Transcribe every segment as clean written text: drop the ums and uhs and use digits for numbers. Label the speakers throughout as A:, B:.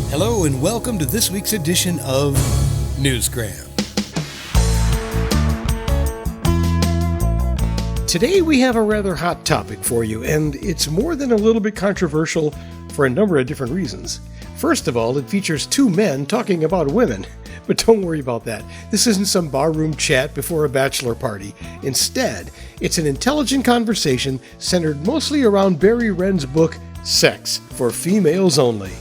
A: Hello and welcome to this week's edition of Newsgram. Today we have a rather hot topic for you, and it's more than a little bit controversial for a number of different reasons. First of all, it features two men talking about women. But don't worry about that. This isn't some barroom chat before a bachelor party. Instead, it's an intelligent conversation centered mostly around Barry Wren's book, Sex for Females Only.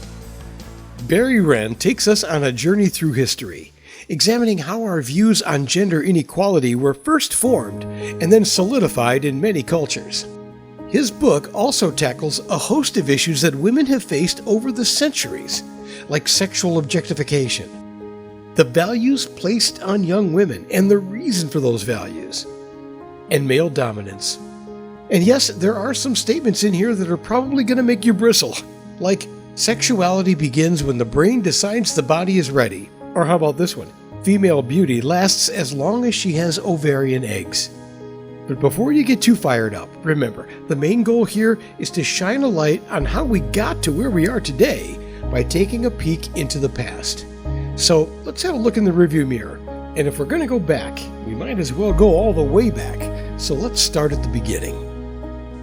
A: Barry Wren takes us on a journey through history, examining how our views on gender inequality were first formed and then solidified in many cultures. His book also tackles a host of issues that women have faced over the centuries, like sexual objectification, the values placed on young women and the reason for those values, and male dominance. And yes, there are some statements in here that are probably going to make you bristle, like sexuality begins when the brain decides the body is ready. Or how about this one? Female beauty lasts as long as she has ovarian eggs. But before you get too fired up, remember, the main goal here is to shine a light on how we got to where we are today by taking a peek into the past. So let's have a look in the rearview mirror. And if we're going to go back, we might as well go all the way back. So let's start at the beginning.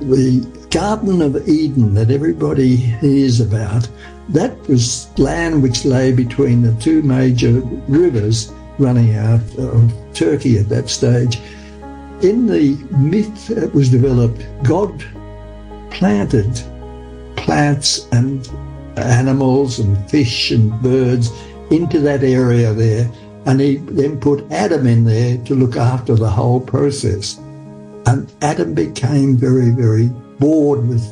B: The Garden of Eden that everybody hears about, that was land which lay between the two major rivers running out of Turkey at that stage. In the myth that was developed, God planted plants and animals and fish and birds into that area there, and he then put Adam in there to look after the whole process. And Adam became very, very bored with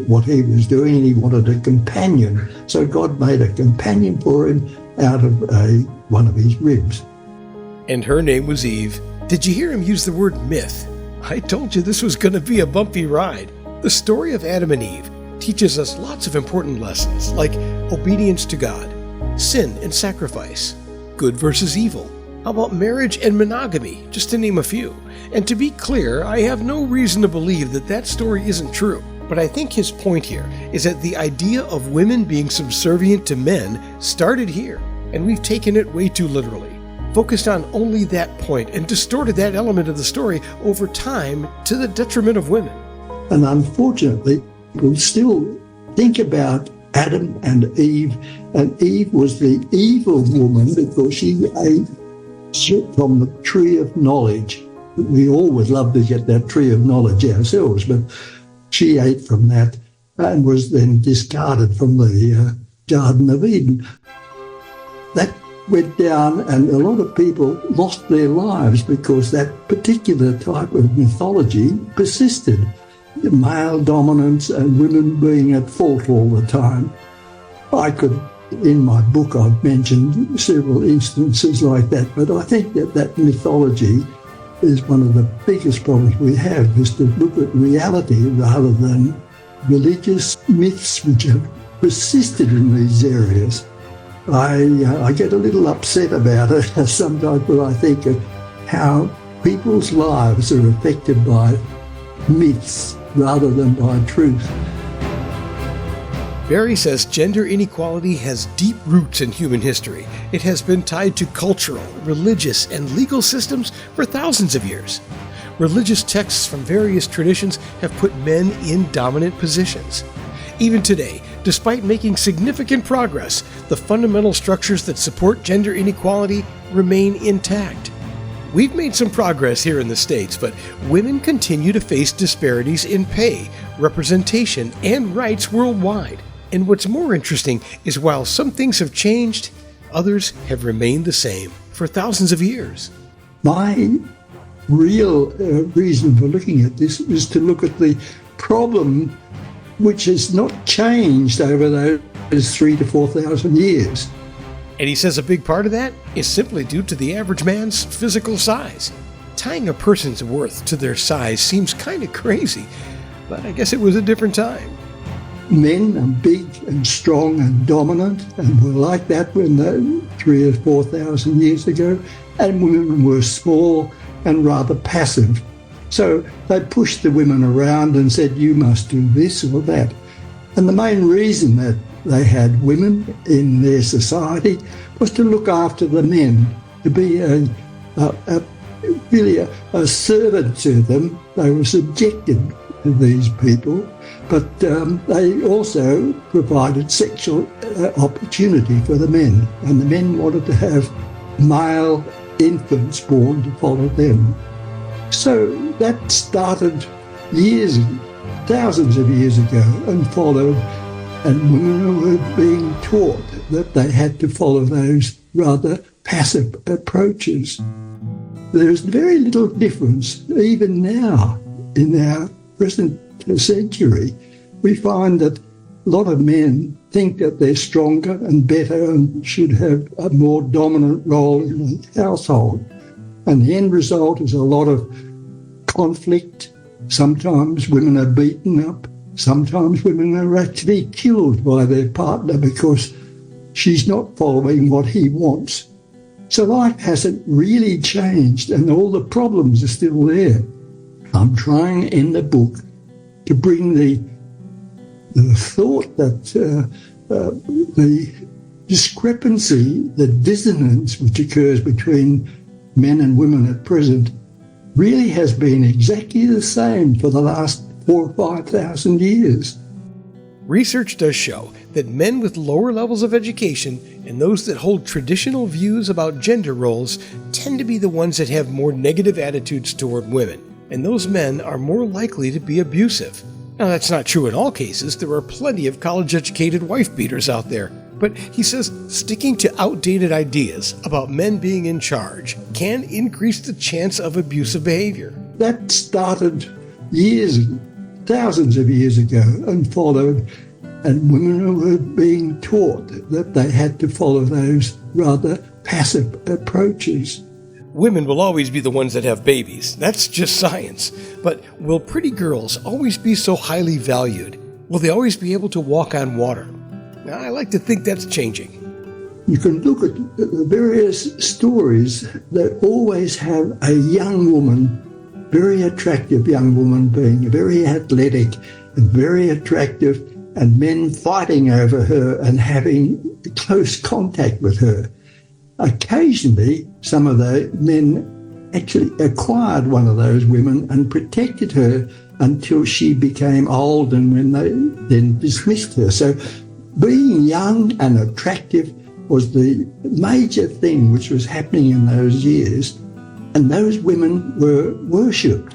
B: what he was doing, and he wanted a companion. So God made a companion for him out of one of his ribs.
A: And her name was Eve. Did you hear him use the word myth? I told you this was going to be a bumpy ride. The story of Adam and Eve teaches us lots of important lessons, like obedience to God, sin and sacrifice, good versus evil. How about marriage and monogamy, just to name a few? And to be clear, I have no reason to believe that that story isn't true. But I think his point here is that the idea of women being subservient to men started here, and we've taken it way too literally, focused on only that point and distorted that element of the story over time to the detriment of women.
B: And unfortunately, we'll still think about Adam and Eve was the evil woman because she ate from the tree of knowledge. We all would love to get that tree of knowledge ourselves, but she ate from that and was then discarded from the Garden of Eden. That went down, and a lot of people lost their lives because that particular type of mythology persisted. Male dominance and women being at fault all the time. In my book, I've mentioned several instances like that, but I think that mythology is one of the biggest problems we have, is to look at reality rather than religious myths which have persisted in these areas. I get a little upset about it sometimes when I think of how people's lives are affected by myths rather than by truth.
A: Barry says gender inequality has deep roots in human history. It has been tied to cultural, religious, and legal systems for thousands of years. Religious texts from various traditions have put men in dominant positions. Even today, despite making significant progress, the fundamental structures that support gender inequality remain intact. We've made some progress here in the States, but women continue to face disparities in pay, representation, and rights worldwide. And what's more interesting is while some things have changed, others have remained the same for thousands of years.
B: My real reason for looking at this is to look at the problem which has not changed over those 3,000 to 4,000 years.
A: And he says a big part of that is simply due to the average man's physical size. Tying a person's worth to their size seems kind of crazy, but I guess it was a different time.
B: Men are big and strong and dominant, and were like that when 3,000 or 4,000 years ago, and women were small and rather passive. So they pushed the women around and said, you must do this or that. And the main reason that they had women in their society was to look after the men, to be really a servant to them. They were subjected to these people, but they also provided sexual opportunity for the men, and the men wanted to have male infants born to follow them. So that started thousands of years ago, and followed, and women were being taught that they had to follow those rather passive approaches. There's very little difference even now in our present century. We find that a lot of men think that they're stronger and better and should have a more dominant role in the household. And the end result is a lot of conflict. Sometimes women are beaten up. Sometimes women are actually killed by their partner because she's not following what he wants. So life hasn't really changed, and all the problems are still there. I'm trying in the book to bring the thought that the discrepancy, the dissonance which occurs between men and women at present really has been exactly the same for the last 4,000 or 5,000 years.
A: Research does show that men with lower levels of education and those that hold traditional views about gender roles tend to be the ones that have more negative attitudes toward women, and those men are more likely to be abusive. Now, that's not true in all cases. There are plenty of college-educated wife-beaters out there. But he says sticking to outdated ideas about men being in charge can increase the chance of abusive behavior.
B: That started thousands of years ago, and followed, and women were being taught that they had to follow those rather passive approaches.
A: Women will always be the ones that have babies. That's just science. But will pretty girls always be so highly valued? Will they always be able to walk on water? Now, I like to think that's changing.
B: You can look at the various stories that always have a young woman, very attractive young woman, being very athletic and very attractive, and men fighting over her and having close contact with her. Occasionally, some of the men actually acquired one of those women and protected her until she became old, and when they then dismissed her. So being young and attractive was the major thing which was happening in those years, and those women were worshipped.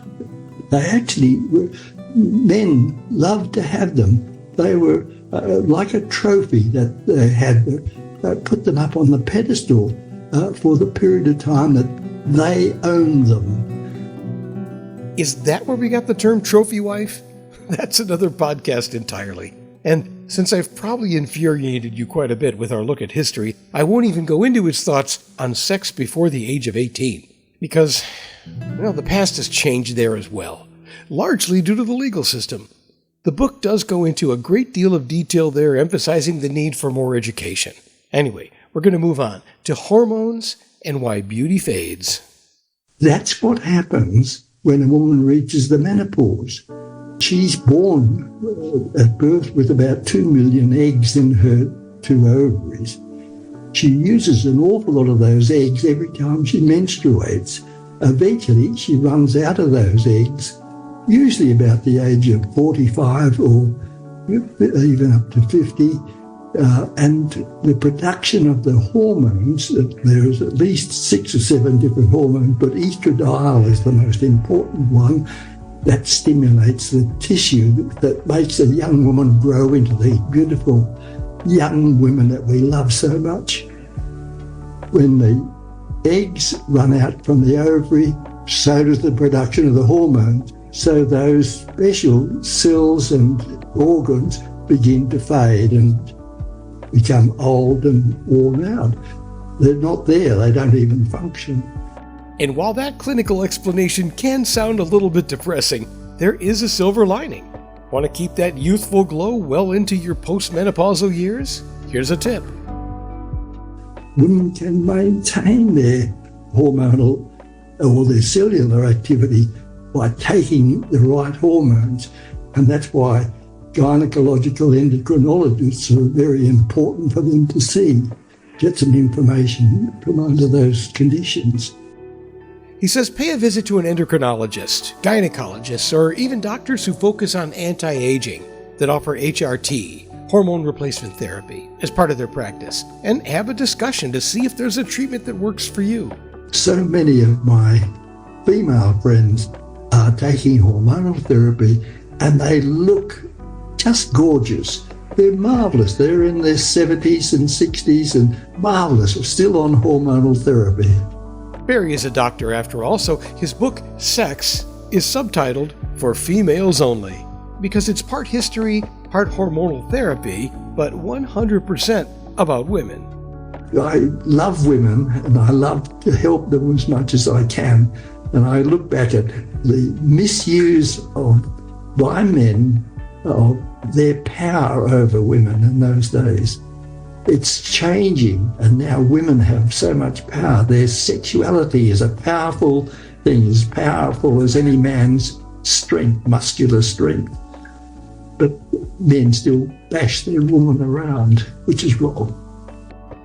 B: They actually were, men loved to have them. They were like a trophy that they had put them up on the pedestal for the period of time that they owned them.
A: Is that where we got the term trophy wife? That's another podcast entirely. And since I've probably infuriated you quite a bit with our look at history, I won't even go into his thoughts on sex before the age of 18. Because, well, the past has changed there as well, largely due to the legal system. The book does go into a great deal of detail there, emphasizing the need for more education. Anyway, we're going to move on to hormones and why beauty fades.
B: That's what happens when a woman reaches the menopause. She's born at birth with about 2 million eggs in her 2 ovaries. She uses an awful lot of those eggs every time she menstruates. Eventually, she runs out of those eggs, usually about the age of 45 or even up to 50. And the production of the hormones, there's at least 6 or 7 different hormones, but estradiol is the most important one. That stimulates the tissue that makes a young woman grow into the beautiful young women that we love so much. When the eggs run out from the ovary, so does the production of the hormones. So those special cells and organs begin to fade and become old and worn out. They're not there, they don't even function.
A: And while that clinical explanation can sound a little bit depressing, there is a silver lining. Want to keep that youthful glow well into your postmenopausal years? Here's a tip.
B: Women can maintain their hormonal or their cellular activity by taking the right hormones, and that's why gynecological endocrinologists are very important for them to see, get some information from under those conditions.
A: He says pay a visit to an endocrinologist, gynecologists, or even doctors who focus on anti-aging that offer HRT, hormone replacement therapy, as part of their practice, and have a discussion to see if there's a treatment that works for you.
B: So many of my female friends are taking hormonal therapy and they look just gorgeous. They're marvellous. They're in their 70s and 60s and marvellous, still on hormonal therapy.
A: Barry is a doctor after all, so his book, Sex, is subtitled For Females Only, because it's part history, part hormonal therapy, but 100% about women.
B: I love women and I love to help them as much as I can. And I look back at the misuse by men of their power over women in those days. It's changing, and now women have so much power. Their sexuality is a powerful thing, as powerful as any man's strength, muscular strength. But men still bash their woman around, which is wrong.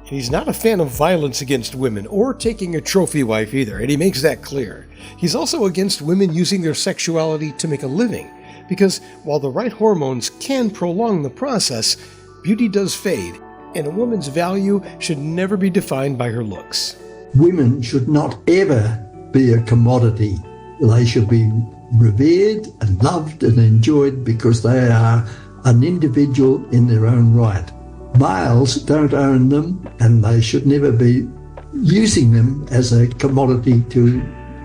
A: He's not a fan of violence against women or taking a trophy wife either, and he makes that clear. He's also against women using their sexuality to make a living, because while the right hormones can prolong the process, beauty does fade, and a woman's value should never be defined by her looks.
B: Women should not ever be a commodity. They should be revered and loved and enjoyed because they are an individual in their own right. Males don't own them, and they should never be using them as a commodity to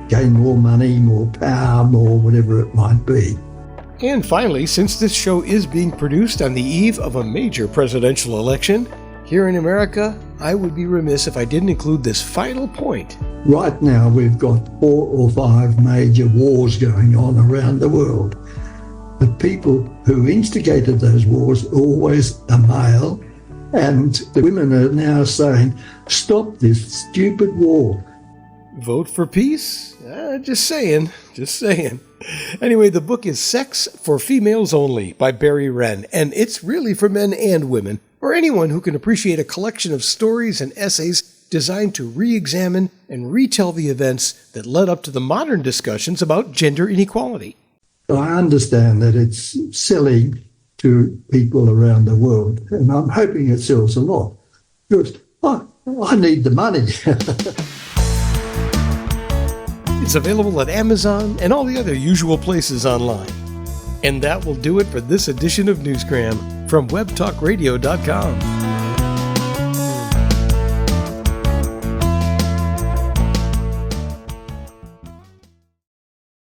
B: gain more money, more power, more whatever it might be.
A: And finally, since this show is being produced on the eve of a major presidential election, here in America, I would be remiss if I didn't include this final point.
B: Right now, we've got 4 or 5 major wars going on around the world. The people who instigated those wars are always a male, and the women are now saying, stop this stupid war.
A: Vote for peace? Just saying. Anyway, the book is Sex for Females Only by Barry Wren, and it's really for men and women, or anyone who can appreciate a collection of stories and essays designed to re-examine and retell the events that led up to the modern discussions about gender inequality.
B: I understand that it's selling to people around the world, and I'm hoping it sells a lot, because I need the money.
A: It's available at Amazon and all the other usual places online. And that will do it for this edition of Newsgram from webtalkradio.com.